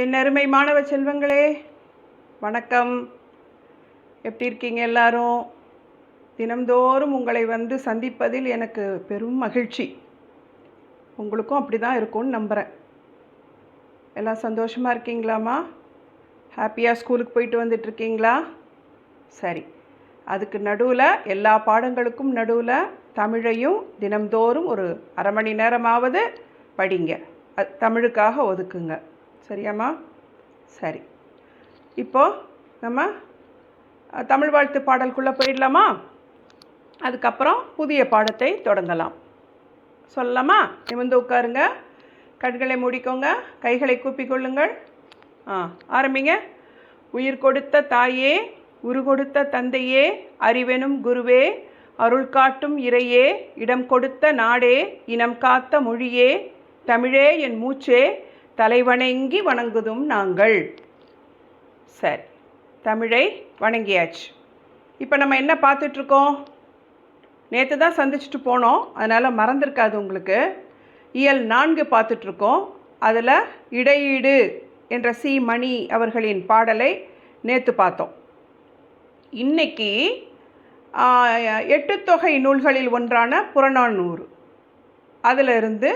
என் அருமை மாணவ செல்வங்களே, வணக்கம். எப்படி இருக்கீங்க எல்லாரும்? தினம்தோறும் உங்களை வந்து சந்திப்பதில் எனக்கு பெரும் மகிழ்ச்சி. உங்களுக்கும் அப்படி தான் இருக்கும்னு நம்புகிறேன். எல்லாம் சந்தோஷமாக இருக்கீங்களாம்மா? ஹாப்பியாக ஸ்கூலுக்கு போயிட்டு வந்துட்டுருக்கீங்களா? சரி. அதுக்கு நடுவில், எல்லா பாடங்களுக்கும் நடுவில் தமிழையும் தினம்தோறும் ஒரு அரை மணி நேரமாவது படிங்க. தமிழுக்காக ஒதுக்குங்க. சரியாம்மா? சரி. இப்போது நம்ம தமிழ் வாழ்த்து பாடலுக்குள்ளே போயிடலாமா? அதுக்கப்புறம் புதிய பாடத்தை தொடங்கலாம். சொல்லலாமா? நிமிர்ந்து உட்காருங்க, கண்களை மூடிக்கோங்க, கைகளை கூப்பிக்கொள்ளுங்கள். ஆரம்பிங்க. உயிர் கொடுத்த தாயே, உரு கொடுத்த தந்தையே, அறிவெனும் குருவே, அருள் காட்டும் இறையே, இடம் கொடுத்த நாடே, இனம் காத்த மொழியே, தமிழே என் மூச்சே, தலைவணங்கி வணங்குதும் நாங்கள். சரி, தமிழை வணங்கியாச்சு. இப்போ நம்ம என்ன பார்த்துட்ருக்கோம்? நேற்று தான் சந்திச்சுட்டு போனோம், அதனால் மறந்துருக்காது உங்களுக்கு. இயல் 4 பார்த்துட்ருக்கோம். அதில் இடையீடு என்ற சி மணி அவர்களின் பாடலை நேற்று பார்த்தோம். இன்னைக்கு 8 தொகை நூல்களில் ஒன்றான புறநானூறு, அதிலிருந்து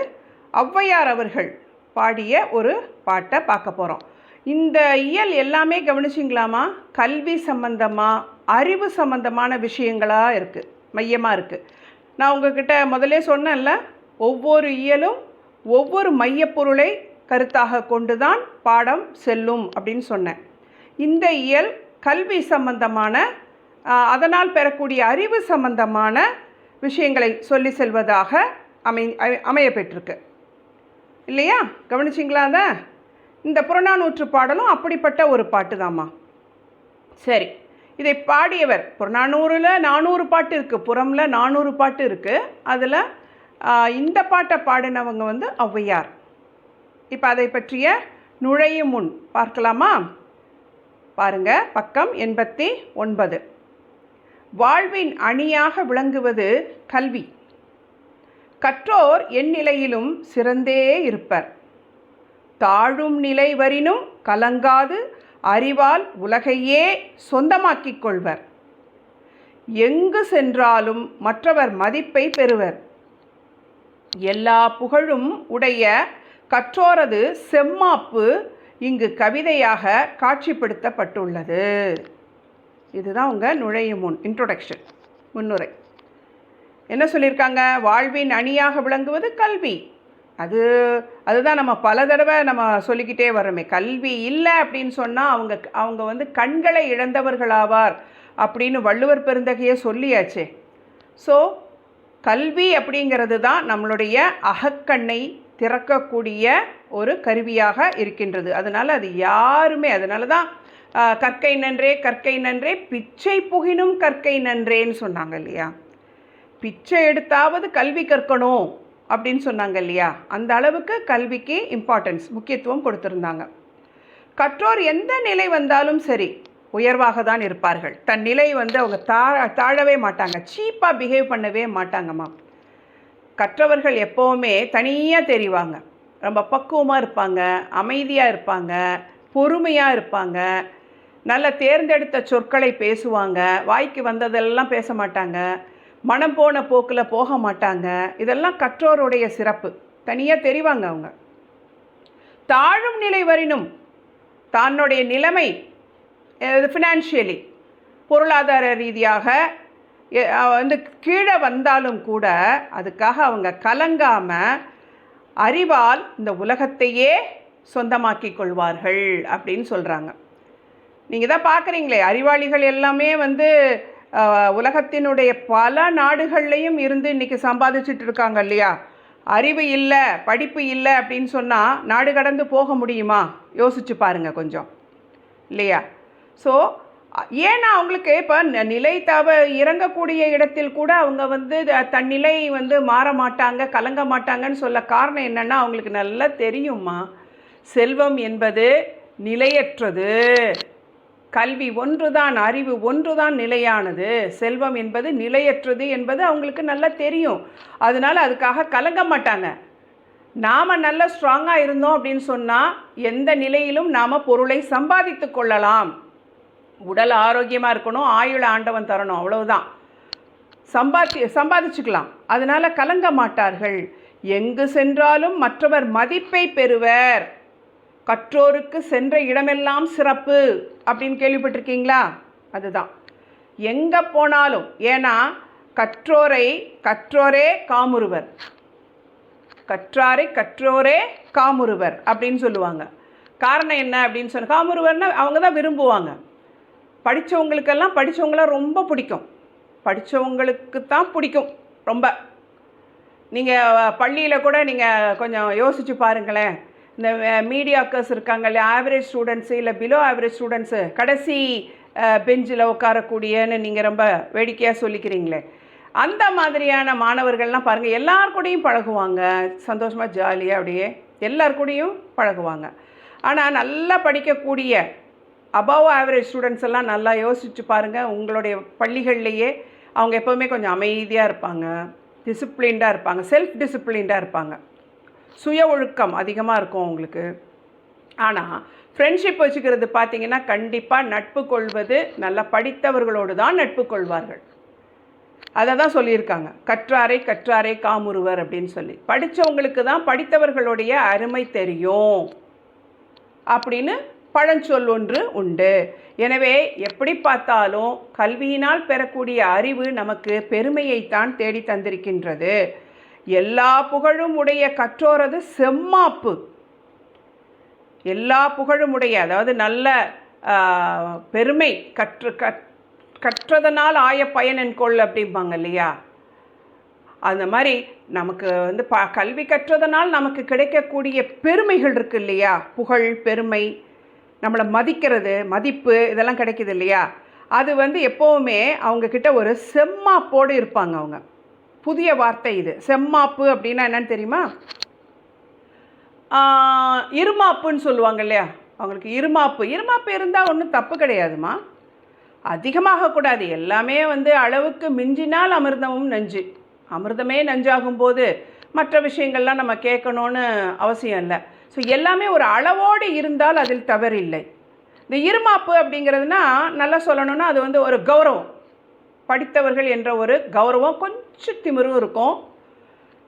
ஔவையார் அவர்கள் பாடிய ஒரு பாட்டை பார்க்க போகிறோம். இந்த இயல் எல்லாமே கவனிச்சிங்களாமா? கல்வி சம்பந்தமாக, அறிவு சம்பந்தமான விஷயங்களாக இருக்குது, மையமாக இருக்குது. நான் உங்ககிட்ட முதலே சொன்னேன்ல, ஒவ்வொரு இயலும் ஒவ்வொரு மையப்பொருளை கருத்தாக கொண்டு தான் பாடம் செல்லும் அப்படின்னு சொன்னேன். இந்த இயல் கல்வி சம்பந்தமான, அதனால் பெறக்கூடிய அறிவு சம்பந்தமான விஷயங்களை சொல்லி செல்வதாக அமைய பெற்றிருக்கு இல்லையா? கவனிச்சிங்களா? இந்த புறநானூற்று பாடலும் அப்படிப்பட்ட ஒரு பாட்டு தாம்மா. சரி, இதை பாடியவர், புறநானூறில் 400 பாட்டு இருக்குது, புறமில் 400 பாட்டு இருக்குது. அதில் இந்த பாட்டை பாடினவங்க வந்து ஔவையார். இப்போ அதை பற்றிய நுழையும் முன் பார்க்கலாமா? பாருங்க, பக்கம் 89. வாழ்வின் அணியாக விளங்குவது கல்வி. கற்றோர் எந்நிலையிலும் சிறந்தே இருப்பர். தாழும் நிலை வரினும் கலங்காது அறிவால் உலகையே சொந்தமாக்கிக் கொள்வர். எங்கு சென்றாலும் மற்றவர் மதிப்பை பெறுவர். எல்லா புகழும் உடைய கற்றோரது செம்மாப்பு இங்கு கவிதையாக காட்சிப்படுத்தப்பட்டுள்ளது. இதுதான் உங்கள் நுழையும் முன், இன்ட்ரோடக்ஷன், முன்னுரை. என்ன சொல்லியிருக்காங்க? வாழ்வின் அணியாக விளங்குவது கல்வி. அதுதான் நம்ம பல தடவை நம்ம சொல்லிக்கிட்டே வரோமே. கல்வி இல்லை அப்படின்னு சொன்னால் அவங்க வந்து கண்களை இழந்தவர்களாவார் அப்படின்னு வள்ளுவர் பெருந்தகையே சொல்லியாச்சே. ஸோ கல்வி அப்படிங்கிறது தான் நம்மளுடைய அகக்கண்ணை திறக்கக்கூடிய ஒரு கருவியாக இருக்கின்றது. அதனால் அது யாருமே, அதனால தான் கற்கை நன்றே கற்கை நன்றே பிச்சை புகினும் கற்கை நன்றேன்னு சொன்னாங்க இல்லையா? பிச்சை எடுத்தாவது கல்வி கற்கணும் அப்படின்னு சொன்னாங்க இல்லையா? அந்த அளவுக்கு கல்விக்கு இம்பார்ட்டன்ஸ், முக்கியத்துவம் கொடுத்துருந்தாங்க. கற்றோர் எந்த நிலை வந்தாலும் சரி உயர்வாக தான் இருப்பார்கள். தன் நிலை வந்து அவங்க தாழவே மாட்டாங்க, சீப்பாக பிஹேவ் பண்ணவே மாட்டாங்கம்மா. கற்றவர்கள் எப்போவுமே தனியாக தெரிவாங்க, ரொம்ப பக்குவமாக இருப்பாங்க, அமைதியாக இருப்பாங்க, பொறுமையாக இருப்பாங்க, நல்ல தேர்ந்தெடுத்த சொற்களை பேசுவாங்க, வாய்க்கு வந்ததெல்லாம் பேச மாட்டாங்க, மனம் போன போக்கில் போக மாட்டாங்க. இதெல்லாம் கற்றோருடைய சிறப்பு, தனியாக தெரிவாங்க அவங்க. தாழும் நிலை வரினும், தன்னுடைய நிலைமை ஃபினான்ஷியலி, பொருளாதார ரீதியாக வந்து கீழே வந்தாலும் கூட அதுக்காக அவங்க கலங்காமல் அறிவால் இந்த உலகத்தையே சொந்தமாக்கி கொள்வார்கள் அப்படின்னு சொல்கிறாங்க. நீங்கள் தான் பார்க்குறீங்களே, அறிவாளிகள் எல்லாமே வந்து உலகத்தினுடைய பல நாடுகள்லையும் இருந்து இன்றைக்கி சம்பாதிச்சுட்டு இருக்காங்க இல்லையா? அறிவு இல்லை, படிப்பு இல்லை அப்படின்னு சொன்னால் நாடு கடந்து போக முடியுமா? யோசிச்சு பாருங்கள் கொஞ்சம், இல்லையா? ஸோ ஏன்னா அவங்களுக்கு இப்போ நிலை இறங்கக்கூடிய இடத்தில் கூட அவங்க வந்து தன்னிலை வந்து மாற மாட்டாங்க, கலங்க மாட்டாங்கன்னு சொல்ல காரணம் என்னென்னா, அவங்களுக்கு நல்லா தெரியுமா, செல்வம் என்பது நிலையற்றது, கல்வி ஒன்றுதான், அறிவு ஒன்றுதான் நிலையானது, செல்வம் என்பது நிலையற்றது என்பது அவங்களுக்கு நல்லா தெரியும். அதனால் அதுக்காக கலங்க மாட்டாங்க. நாம் நல்ல ஸ்ட்ராங்காக இருந்தோம் அப்படின்னு சொன்னால் எந்த நிலையிலும் நாம் பொருளை சம்பாதித்து கொள்ளலாம். உடல் ஆரோக்கியமாக இருக்கணும், ஆயுள ஆண்டவன் தரணும், அவ்வளவுதான். சம்பாதிச்சுக்கலாம். அதனால் கலங்க மாட்டார்கள். எங்கு சென்றாலும் மற்றவர் மதிப்பை பெறுவர். கற்றோருக்கு சென்ற இடமெல்லாம் சிறப்பு அப்படின்னு கேள்விப்பட்டிருக்கீங்களா? அதுதான், எங்கே போனாலும். ஏன்னா கற்றோரே காமுறுவர், கற்றோரே காமுறுவர் அப்படின்னு சொல்லுவாங்க. காரணம் என்ன அப்படின்னு சொன்ன, காமுறுவர்னா அவங்க தான் விரும்புவாங்க. படித்தவங்களாம் ரொம்ப பிடிக்கும். படித்தவங்களுக்கு தான் பிடிக்கும் ரொம்ப. நீங்கள் பள்ளியில் கூட நீங்கள் கொஞ்சம் யோசித்து பாருங்களேன். இந்த மீடியாக்கர்ஸ் இருக்காங்க இல்லையா, ஆவரேஜ் ஸ்டூடெண்ட்ஸு இல்லை பிலோ ஆவரேஜ் ஸ்டூடெண்ட்ஸு, கடைசி பெஞ்சில் உட்காரக்கூடியன்னு நீங்கள் ரொம்ப வேடிக்கையாக சொல்லிக்கிறீங்களே, அந்த மாதிரியான மாணவர்கள்லாம் பாருங்கள், எல்லாருக்கூடையும் பழகுவாங்க, சந்தோஷமாக ஜாலியாக அப்படியே எல்லாருக்கூடையும் பழகுவாங்க. ஆனால் நல்லா படிக்கக்கூடிய அபவ் ஆவரேஜ் ஸ்டூடெண்ட்ஸ் எல்லாம் நல்லா யோசிச்சு பாருங்கள். உங்களுடைய பள்ளிகள்லேயே அவங்க எப்போவுமே கொஞ்சம் அமைதியாக இருப்பாங்க, டிசிப்ளின்டாக இருப்பாங்க, செல்ஃப் டிசிப்ளின்டாக இருப்பாங்க, சுய ஒழுக்கம் அதிகமாக இருக்கும் அவங்களுக்கு. ஆனால் ஃப்ரெண்ட்ஷிப் வச்சுக்கிறது பார்த்திங்கன்னா கண்டிப்பாக நட்பு கொள்வது நல்லா படித்தவர்களோடு தான் நட்பு கொள்வார்கள். அதை தான் சொல்லியிருக்காங்க, கற்றாரை காமுறுவர் அப்படின்னு சொல்லி. படித்தவங்களுக்கு தான் படித்தவர்களுடைய அருமை தெரியும் அப்படின்னு பழஞ்சொல் ஒன்று உண்டு. எனவே எப்படி பார்த்தாலும் கல்வியினால் பெறக்கூடிய அறிவு நமக்கு பெருமையைத்தான் தேடி தந்திருக்கின்றது. எல்லா புகழும் உடைய கற்றோரது செம்மாப்பு. எல்லா புகழும் உடைய, அதாவது நல்ல பெருமை, கற்றதனால் ஆய பயன் என்கொள் அப்படிம்பாங்க இல்லையா, அந்த மாதிரி நமக்கு வந்து கல்வி கற்றதனால் நமக்கு கிடைக்கக்கூடிய பெருமைகள் இருக்குது இல்லையா, புகழ், பெருமை, நம்மளை மதிக்கிறது, மதிப்பு, இதெல்லாம் கிடைக்கிது இல்லையா, அது வந்து எப்போவுமே அவங்கக்கிட்ட ஒரு செம்மாப்போடு இருப்பாங்க அவங்க. புதிய வார்த்தை இது, செம்மாப்பு அப்படின்னா என்னன்னு தெரியுமா? இருமாப்புன்னு சொல்லுவாங்க இல்லையா, அவங்களுக்கு இருமாப்பு இருந்தால் ஒன்றும் தப்பு கிடையாதுமா. அதிகமாகக்கூடாது, எல்லாமே வந்து அளவுக்கு மிஞ்சினால் அமிர்தமும் நஞ்சு. அமிர்தமே நஞ்சாகும்போது மற்ற விஷயங்கள்லாம் நம்ம கேட்கணுன்னு அவசியம் இல்லை. ஸோ எல்லாமே ஒரு அளவோடு இருந்தால் அதில் தவறில்லை. இந்த இருமாப்பு அப்படிங்கிறதுனா நல்லா சொல்லணும்னா அது வந்து ஒரு கௌரவம், படித்தவர்கள் என்ற ஒரு கௌரவம், கொஞ்சம் திமிரும் இருக்கும்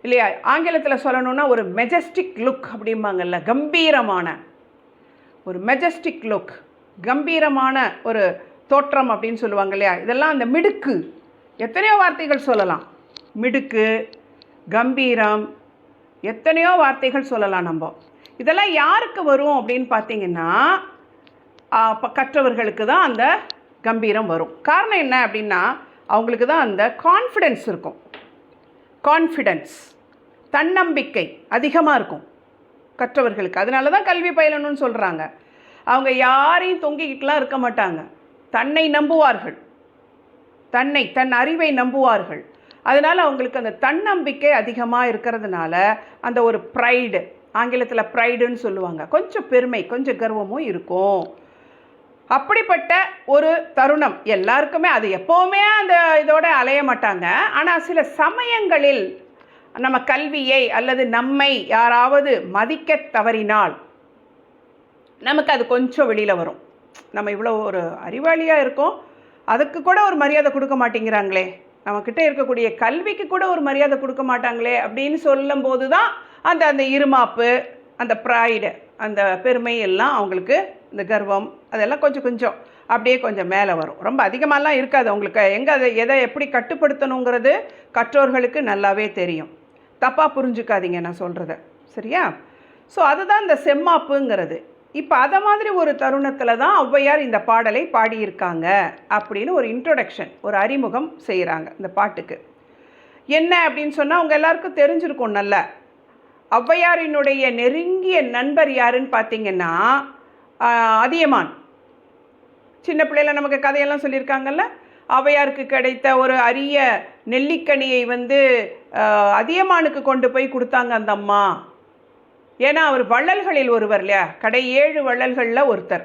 இல்லையா. ஆங்கிலத்தில் சொல்லணும்னா ஒரு மெஜஸ்டிக் லுக் அப்படிம்பாங்கல்ல, கம்பீரமான ஒரு மெஜஸ்டிக் லுக், கம்பீரமான ஒரு தோற்றம் அப்படின்னு சொல்லுவாங்க இல்லையா. இதெல்லாம் அந்த மிடுக்கு, எத்தனையோ வார்த்தைகள் சொல்லலாம், மிடுக்கு, கம்பீரம், எத்தனையோ வார்த்தைகள் சொல்லலாம் நம்ம. இதெல்லாம் யாருக்கு வரும் அப்படின்னு பார்த்தீங்கன்னா கற்றவர்களுக்கு தான் அந்த கம்பீரம் வரும். காரணம் என்ன அப்படின்னா அவங்களுக்கு தான் அந்த கான்ஃபிடென்ஸ் இருக்கும். கான்ஃபிடென்ஸ், தன்னம்பிக்கை அதிகமாக இருக்கும் கற்றவர்களுக்கு. அதனால தான் கல்வி பயிலணும்னு சொல்கிறாங்க. அவங்க யாரையும் தொங்கிக்கிட்டுலாம் இருக்க மாட்டாங்க, தன்னை நம்புவார்கள், தன் அறிவை நம்புவார்கள். அதனால் அவங்களுக்கு அந்த தன்னம்பிக்கை அதிகமாக இருக்கிறதுனால அந்த ஒரு ப்ரைடு, ஆங்கிலத்தில் ப்ரைடுன்னு சொல்லுவாங்க, கொஞ்சம் பெருமை, கொஞ்சம் கர்வமும் இருக்கும். அப்படிப்பட்ட ஒரு தருணம் எல்லாருக்குமே, அது எப்போவுமே அந்த இதோட அலைய மாட்டாங்க. ஆனால் சில சமயங்களில் நம்ம கல்வியை அல்லது நம்மை யாராவது மதிக்க தவறினால் நமக்கு அது கொஞ்சம் வெளியில் வரும். நம்ம இவ்வளோ ஒரு அறிவாளியாக இருக்கோம், அதுக்கு கூட ஒரு மரியாதை கொடுக்க மாட்டேங்கிறாங்களே, நம்மக்கிட்ட இருக்கக்கூடிய கல்விக்கு கூட ஒரு மரியாதை கொடுக்க மாட்டாங்களே அப்படின்னு சொல்லும்போது தான் அந்த இருமாப்பு, அந்த ப்ரைடு, அந்த பெருமை எல்லாம் அவங்களுக்கு, இந்த கர்வம், அதெல்லாம் கொஞ்சம் அப்படியே கொஞ்சம் மேலே வரும். ரொம்ப அதிகமாகலாம் இருக்காது அவங்களுக்கு. எங்கே அதை எதை எப்படி கட்டுப்படுத்தணுங்கிறது கற்றோர்களுக்கு நல்லாவே தெரியும். தப்பாக புரிஞ்சுக்காதீங்க நான் சொல்கிறத, சரியா? ஸோ அதுதான் இந்த செம்மாப்புங்கிறது. இப்போ அதை மாதிரி ஒரு தருணத்தில் தான் ஔவையார் இந்த பாடலை பாடியிருக்காங்க அப்படின்னு ஒரு இன்ட்ரோடக்ஷன், ஒரு அறிமுகம் செய்கிறாங்க இந்த பாட்டுக்கு. என்ன அப்படின்னு சொன்னால் அவங்க எல்லாருக்கும் தெரிஞ்சிருக்கும். நல்ல ஔவையாரினுடைய நெருங்கிய நண்பர் யாருன்னு பார்த்தீங்கன்னா அதியமான். சின்ன பிள்ளைல நமக்கு கதையெல்லாம் சொல்லியிருக்காங்கல்ல, ஔவையாருக்கு கிடைத்த ஒரு அரிய நெல்லிக்கனியை வந்து அதியமானுக்கு கொண்டு போய் கொடுத்தாங்க அந்த அம்மா. ஏன்னா அவர் வள்ளல்களில் ஒருவர் இல்லையா, கடை 7 வள்ளல்களில் ஒருத்தர்.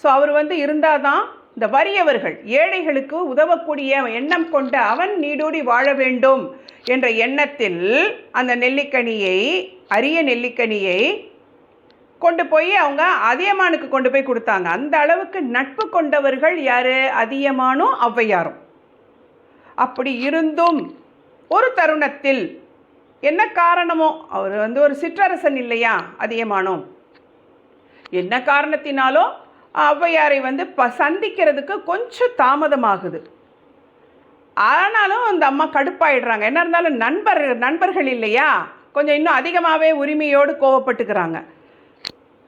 ஸோ அவர் வந்து இருந்தால் தான் இந்த வறியவர்கள், ஏழைகளுக்கு உதவக்கூடிய எண்ணம் கொண்ட அவன் நீடூடி வாழ வேண்டும் என்ற எண்ணத்தில் அந்த நெல்லிக்கனியை அரிய நெல்லிக்கனியை கொண்டு போய் அவங்க அதியமானுக்கு கொண்டு போய் கொடுத்தாங்க. அந்த அளவுக்கு நட்பு கொண்டவர்கள் யார்? அதியமானும் ஔவையாரும். அப்படி இருந்தும் ஒரு தருணத்தில் என்ன காரணமோ, அவர் ஒரு சிற்றரசன் இல்லையா அதியமானும், என்ன காரணத்தினாலோ ஔவையாரை சந்திக்கிறதுக்கு கொஞ்சம் தாமதமாகுது. ஆனாலும் அந்த அம்மா கடுப்பாயிடுறாங்க. என்ன இருந்தாலும் நண்பர்கள் இல்லையா, கொஞ்சம் இன்னும் அதிகமாகவே உரிமையோடு கோவப்பட்டுக்கிறாங்க.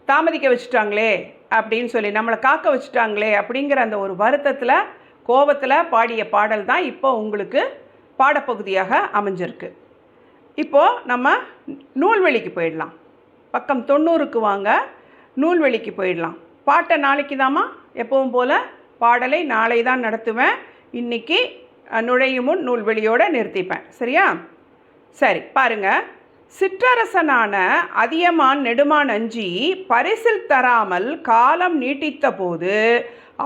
தாமதிக்க வச்சுட்டாங்களே அப்படின்னு சொல்லி, நம்மளை காக்க வச்சுட்டாங்களே அப்படிங்கிற அந்த ஒரு வருத்தத்தில் கோபத்தில் பாடிய பாடல் தான் இப்போ உங்களுக்கு பாடப்பகுதியாக அமைஞ்சிருக்கு. இப்போது நம்ம நூல்வெளிக்கு போயிடலாம். பக்கம் 90க்கு வாங்க, நூல்வெளிக்கு போயிடலாம். பாட்டை நாளைக்கு தாம்மா எப்பவும் போல் பாடலை நாளை தான் நடத்துவேன். இன்றைக்கி நுழையும் முன் நூல்வெளியோடு நிறுத்திப்பேன். சரியா? சரி, பாருங்கள். சிற்றரசனான அதியமான் நெடுமான் அஞ்சி பரிசில் தராமல் காலம் நீட்டித்த போது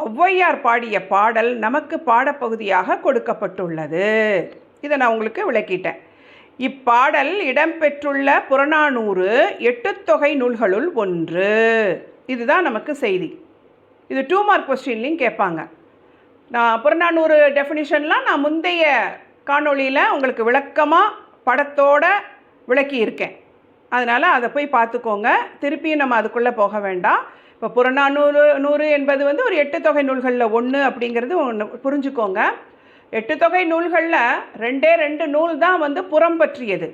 ஔவையார் பாடிய பாடல் நமக்கு பாடப்பகுதியாக கொடுக்கப்பட்டுள்ளது. இதை நான் உங்களுக்கு விளக்கிட்டேன். இப்பாடல் இடம்பெற்றுள்ள புறநானூறு 8 தொகை நூல்களுள் ஒன்று. இதுதான் நமக்கு செய்தி. இது 2 மார்க் கொஸ்டின்லையும் கேட்பாங்க. நான் புறநானூறு டெஃபினிஷன்லாம் நான் முந்தைய காணொளியில் உங்களுக்கு விளக்கமாக படத்தோட விளக்கி இருக்கேன். அதனால் அதை போய் பார்த்துக்கோங்க. திருப்பியும் நம்ம அதுக்குள்ளே போக வேண்டாம். இப்போ புறநானூறு என்பது ஒரு 8 தொகை நூல்களில் ஒன்று அப்படிங்கிறது ஒன்று புரிஞ்சுக்கோங்க. 8 தொகை நூல்களில் 2 நூல் தான் புறம் பற்றியது.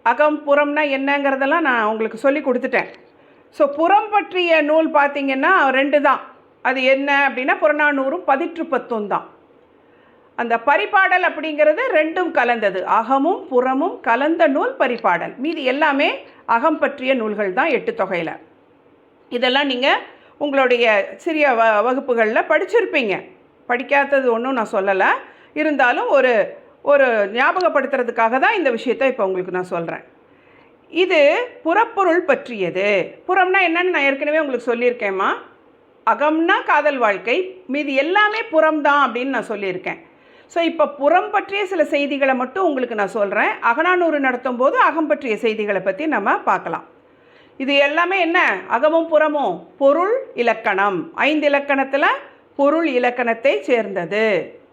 அகம் புறம்னா என்னங்கிறதெல்லாம் நான் உங்களுக்கு சொல்லி கொடுத்துட்டேன். ஸோ புறம் பற்றிய நூல் பார்த்திங்கன்னா 2 தான். அது என்ன அப்படின்னா புறநானூறும் பதிற்றுப்பத்தும் தான். அந்த பரிபாடல் அப்படிங்கிறது 2ம் கலந்தது. அகமும் புறமும் கலந்த நூல் பரிபாடல். மீதி எல்லாமே அகம் பற்றிய நூல்கள் தான் 8 தொகையில். இதெல்லாம் நீங்கள் உங்களுடைய சிறிய வகுப்புகளில் படிச்சிருப்பீங்க. படிக்காதது ஒன்றும் நான் சொல்லலை. இருந்தாலும் ஒரு ஞாபகப்படுத்துறதுக்காக தான் இந்த விஷயத்தை இப்போ உங்களுக்கு நான் சொல்கிறேன். இது புறப்பொருள் பற்றியது. புறம்னா என்னன்னு நான் ஏற்கனவே உங்களுக்கு சொல்லியிருக்கேம்மா. அகம்னா காதல் வாழ்க்கை, மீதி எல்லாமே புறம் தான் அப்படின்னு நான் சொல்லியிருக்கேன். ஸோ இப்போ புறம் பற்றிய சில செய்திகளை மட்டும் உங்களுக்கு நான் சொல்கிறேன். அகநானூறு நடத்தும் போது அகம் பற்றிய செய்திகளை பற்றி நம்ம பார்க்கலாம். இது எல்லாமே என்ன? அகமும் புறமும் பொருள் இலக்கணம். 5 இலக்கணத்தில் பொருள் இலக்கணத்தை சேர்ந்தது.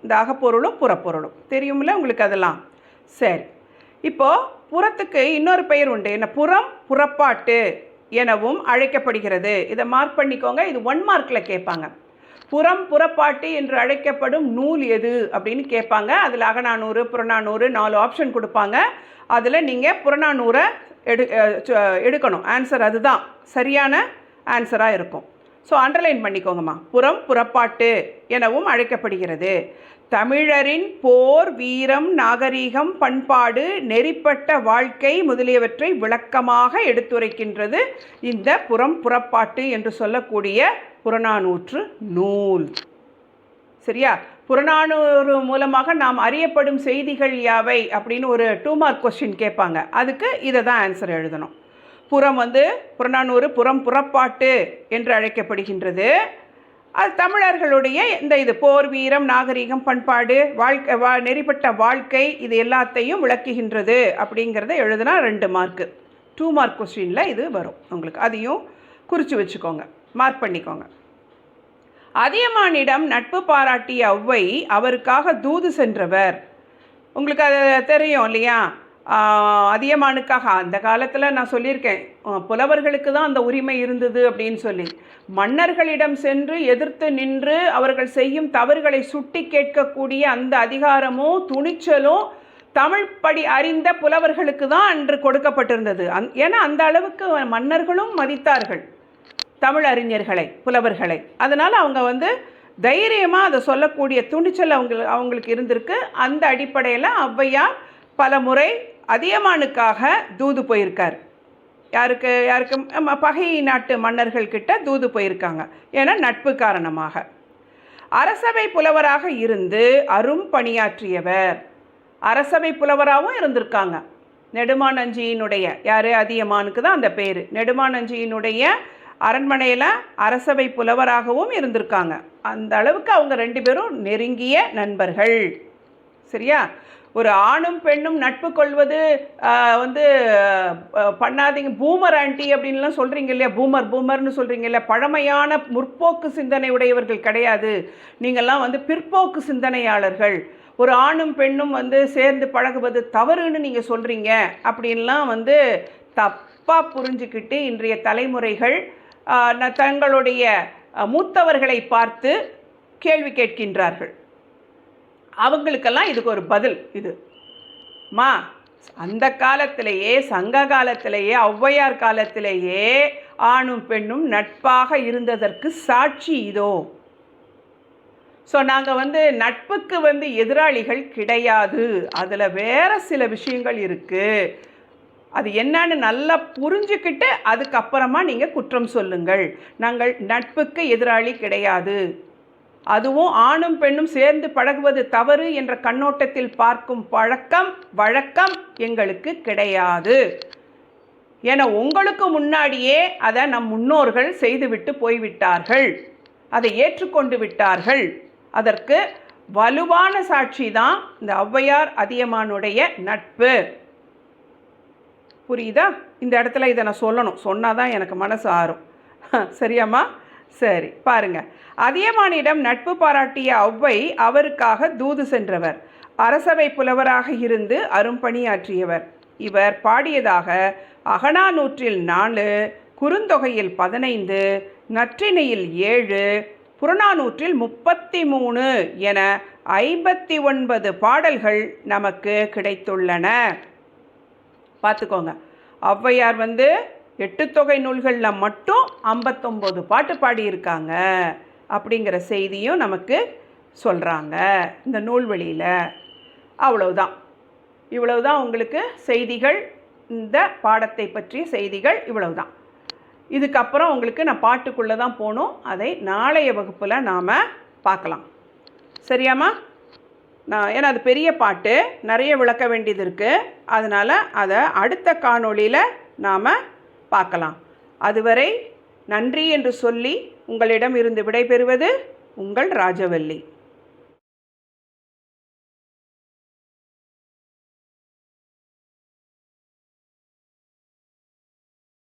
இந்த அகப்பொருளும் புறப்பொருளும் தெரியுமில்ல உங்களுக்கு அதெல்லாம். சரி, இப்போது புறத்துக்கு இன்னொரு பெயர் உண்டு. என்ன? புறம் புறப்பாட்டு எனவும் அழைக்கப்படுகிறது. இதை மார்க் பண்ணிக்கோங்க. இது 1 மார்க்கில் கேட்பாங்க. புறம் புறப்பாட்டு என்று அழைக்கப்படும் நூல் எது அப்படின்னு கேட்பாங்க. அதில் அகநானூறு புறநானூறு 4 ஆப்ஷன் கொடுப்பாங்க. அதில் நீங்கள் புறநானூரை எடுக்கணும். ஆன்சர் அதுதான் சரியான ஆன்சராக இருக்கும். ஸோ அண்டர்லைன் பண்ணிக்கோங்கம்மா. புறம் புறப்பாட்டு எனவும் அழைக்கப்படுகிறது. தமிழரின் போர் வீரம் நாகரீகம் பண்பாடு நெறிப்பட்ட வாழ்க்கை முதலியவற்றை விளக்கமாக எடுத்துரைக்கின்றது இந்த புறம் புறப்பாட்டு என்று சொல்லக்கூடிய புறநானூற்று நூல். சரியா? புறநானூறு மூலமாக நாம் அறியப்படும் செய்திகள் யாவை அப்படின்னு ஒரு 2 மார்க் கொஸ்டின் கேட்பாங்க. அதுக்கு இதை தான் ஆன்சர் எழுதணும். புறம் புறநானூறு புறம் புறப்பாட்டு என்று அழைக்கப்படுகின்றது. அது தமிழர்களுடைய இது போர் வீரம் நாகரீகம் பண்பாடு வாழ்க்கை நெறிப்பட்ட வாழ்க்கை இது எல்லாத்தையும் விளக்குகின்றது அப்படிங்கிறத எழுதுனா 2 மார்க்கு. 2 மார்க் கொஸ்டினில் இது வரும் உங்களுக்கு. அதையும் குறித்து வச்சுக்கோங்க, மார்க் பண்ணிக்கோங்க. அதியமானிடம் நட்பு பாராட்டிய ஔவை அவருக்காக தூது சென்றவர். உங்களுக்கு அது தெரியும் இல்லையா? அதியமானுக்காக அந்த காலத்தில் நான் சொல்லியிருக்கேன், புலவர்களுக்கு தான் அந்த உரிமை இருந்தது அப்படின்னு சொல்லி. மன்னர்களிடம் சென்று எதிர்த்து நின்று அவர்கள் செய்யும் தவறுகளை சுட்டி கேட்கக்கூடிய அந்த அதிகாரமும் துணிச்சலும் தமிழ் படி அறிந்த புலவர்களுக்கு தான் அன்று கொடுக்கப்பட்டிருந்தது. ஏன்னா அந்த அளவுக்கு மன்னர்களும் மதித்தார்கள் தமிழ் அறிஞர்களை, புலவர்களை. அதனால் அவங்க தைரியமாக அதை சொல்லக்கூடிய துணிச்சல் அவங்களுக்கு இருந்திருக்கு. அந்த அடிப்படையில் ஔவையார் பல முறை அதியமானுக்காக தூது போயிருக்கார். யாருக்கு பகை நாட்டு மன்னர்கள்கிட்ட தூது போயிருக்காங்க. ஏன்னா நட்பு காரணமாக. அரசவை புலவராக இருந்து அரும் பணியாற்றியவர். அரசவை புலவராகவும் இருந்திருக்காங்க. நெடுமான் அஞ்சியினுடைய அதியமானுக்கு தான் அந்த பேர். நெடுமான் அஞ்சியினுடைய அரண்மனையில் அரசவை புலவராகவும் இருந்திருக்காங்க. அந்த அளவுக்கு அவங்க 2 பேரும் நெருங்கிய நண்பர்கள். சரியா? ஒரு ஆணும் பெண்ணும் நட்பு கொள்வது வந்து பண்ணாதீங்க, பூமர் ஆண்டி அப்படின்லாம் சொல்கிறீங்க இல்லையா, பூமர்னு சொல்கிறீங்க இல்லையா, பழமையான முற்போக்கு சிந்தனை உடையவர்கள் கிடையாது, நீங்கள்லாம் வந்து பிற்போக்கு சிந்தனையாளர்கள், ஒரு ஆணும் பெண்ணும் வந்து சேர்ந்து பழகுவது தவறுன்னு நீங்கள் சொல்கிறீங்க அப்படின்லாம் வந்து தப்பாக புரிஞ்சுக்கிட்டு இன்றைய தலைமுறைகள் தங்களுடைய மூத்தவர்களை பார்த்து கேள்வி கேட்கின்றார்கள். அவங்களுக்கெல்லாம் இதுக்கு ஒரு பதில் இது அந்த காலத்திலேயே, சங்க காலத்திலேயே, ஔவையார் காலத்திலேயே ஆணும் பெண்ணும் நட்பாக இருந்ததற்கு சாட்சி இதோ. ஸோ நாங்கள் வந்து நட்புக்கு வந்து எதிராளிகள் கிடையாது, அதில் வேறு சில விஷயங்கள் இருக்குது, அது என்னன்னு நல்லா புரிஞ்சுக்கிட்டு அதுக்கப்புறமா நீங்கள் குற்றம் சொல்லுங்கள். நாங்கள் நட்புக்கு எதிராளி கிடையாது, அதுவும் ஆணும் பெண்ணும் சேர்ந்து பழகுவது தவறு என்ற கண்ணோட்டத்தில் பார்க்கும் வழக்கம் எங்களுக்கு கிடையாது. என உங்களுக்கு முன்னாடியே அதை நம் முன்னோர்கள் செய்துவிட்டு போய்விட்டார்கள், அதை ஏற்றுக்கொண்டு விட்டார்கள். அதற்கு வலுவான சாட்சி தான் இந்த ஔவையார் அதியமானுடைய நட்பு. புரியுதா? இந்த இடத்துல இதை நான் சொல்லணும், சொன்னாதான் எனக்கு மனசு ஆறும். சரியாம்மா? சரி, பாருங்க. அதியமானிடம் நட்பு பாராட்டிய ஔவை அவருக்காக தூது சென்றவர், அரசவை புலவராக இருந்து அரும்பணியாற்றியவர். இவர் பாடியதாக அகநானூற்றில் 4, குறுந்தொகையில் 15, நற்றிணையில் 7, புறநானூற்றில் 33 என 59 பாடல்கள் நமக்கு கிடைத்துள்ளன. பார்த்துக்கோங்க, ஔவையார் வந்து 8 தொகை நூல்களில் மட்டும் 59 பாட்டு பாடியிருக்காங்க அப்படிங்கிற செய்தியும் நமக்கு சொல்கிறாங்க இந்த நூல்வெளியில். இவ்வளவுதான் உங்களுக்கு செய்திகள், இந்த பாடத்தை பற்றிய செய்திகள் இவ்வளவுதான். இதுக்கப்புறம் உங்களுக்கு நான் பாட்டுக்குள்ளே தான் போகணும், அதை நாளைய வகுப்பில் நாம் பார்க்கலாம். சரியாம்மா? ஏன்னா அது பெரிய பாட்டு, நிறைய விளக்க வேண்டியது இருக்குது, அதனால் அதை அடுத்த காணொளியில் நாம் பார்க்கலாம். அதுவரை நன்றி என்று சொல்லி உங்களிடம் இருந்து விடைபெறுவது உங்கள் ராஜவல்லி.